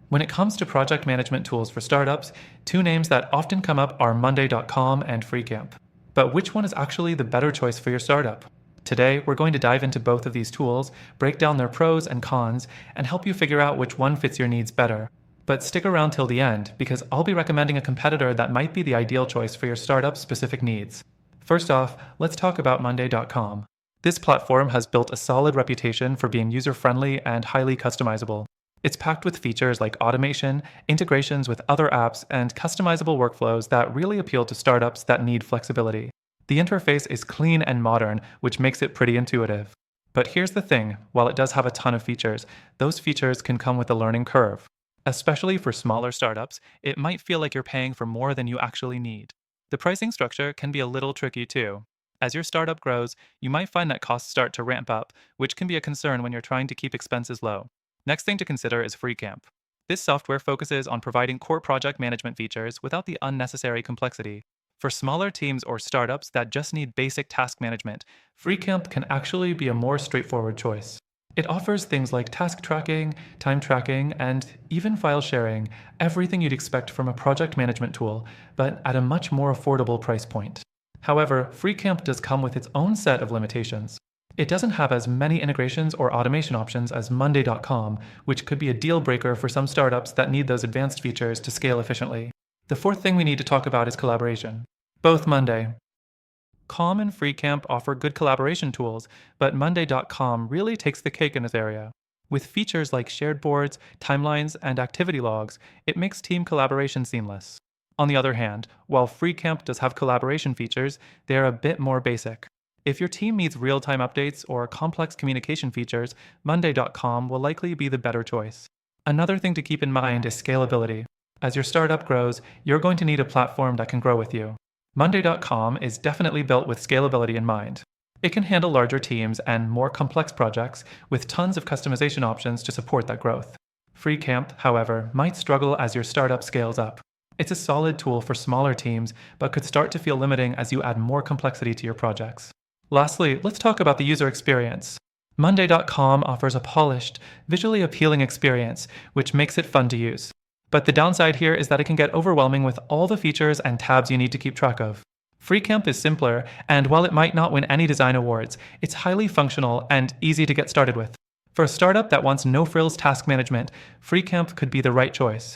When it comes to project management tools for startups, two names that often come up are Monday.com and Freecamp. But which one is actually the better choice for your startup? Today, we're going to dive into both of these tools, break down their pros and cons, and help you figure out which one fits your needs better. But stick around till the end, because I'll be recommending a competitor that might be the ideal choice for your startup's specific needs. First off, let's talk about Monday.com. This platform has built a solid reputation for being user-friendly and highly customizable. It's packed with features like automation, integrations with other apps, and customizable workflows that really appeal to startups that need flexibility. The interface is clean and modern, which makes it pretty intuitive. But here's the thing, while it does have a ton of features, those features can come with a learning curve. Especially for smaller startups, it might feel like you're paying for more than you actually need. The pricing structure can be a little tricky too. As your startup grows, you might find that costs start to ramp up, which can be a concern when you're trying to keep expenses low. Next thing to consider is Freecamp. This software focuses on providing core project management features without the unnecessary complexity. For smaller teams or startups that just need basic task management, Freecamp can actually be a more straightforward choice. It offers things like task tracking, time tracking, and even file sharing, everything you'd expect from a project management tool, but at a much more affordable price point. However, Freecamp does come with its own set of limitations. It doesn't have as many integrations or automation options as Monday.com, which could be a deal breaker for some startups that need those advanced features to scale efficiently. The fourth thing we need to talk about is collaboration. Both Monday.com and Freecamp offer good collaboration tools, but Monday.com really takes the cake in this area. With features like shared boards, timelines, and activity logs, it makes team collaboration seamless. On the other hand, while Freecamp does have collaboration features, they are a bit more basic. If your team needs real-time updates or complex communication features, Monday.com will likely be the better choice. Another thing to keep in mind is scalability. As your startup grows, you're going to need a platform that can grow with you. Monday.com is definitely built with scalability in mind. It can handle larger teams and more complex projects with tons of customization options to support that growth. Freecamp, however, might struggle as your startup scales up. It's a solid tool for smaller teams, but could start to feel limiting as you add more complexity to your projects. Lastly, let's talk about the user experience. Monday.com offers a polished, visually appealing experience, which makes it fun to use. But the downside here is that it can get overwhelming with all the features and tabs you need to keep track of. Freecamp is simpler, and while it might not win any design awards, it's highly functional and easy to get started with. For a startup that wants no-frills task management, Freecamp could be the right choice.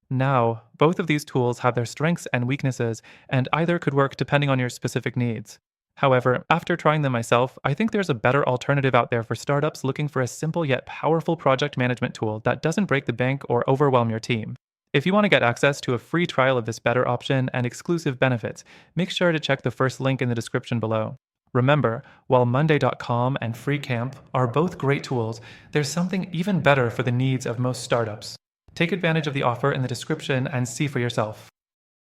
Now, both of these tools have their strengths and weaknesses, and either could work depending on your specific needs. However, after trying them myself, I think there's a better alternative out there for startups looking for a simple yet powerful project management tool that doesn't break the bank or overwhelm your team. If you want to get access to a free trial of this better option and exclusive benefits, make sure to check the first link in the description below. Remember, while Monday.com and Freecamp are both great tools, there's something even better for the needs of most startups. Take advantage of the offer in the description and see for yourself.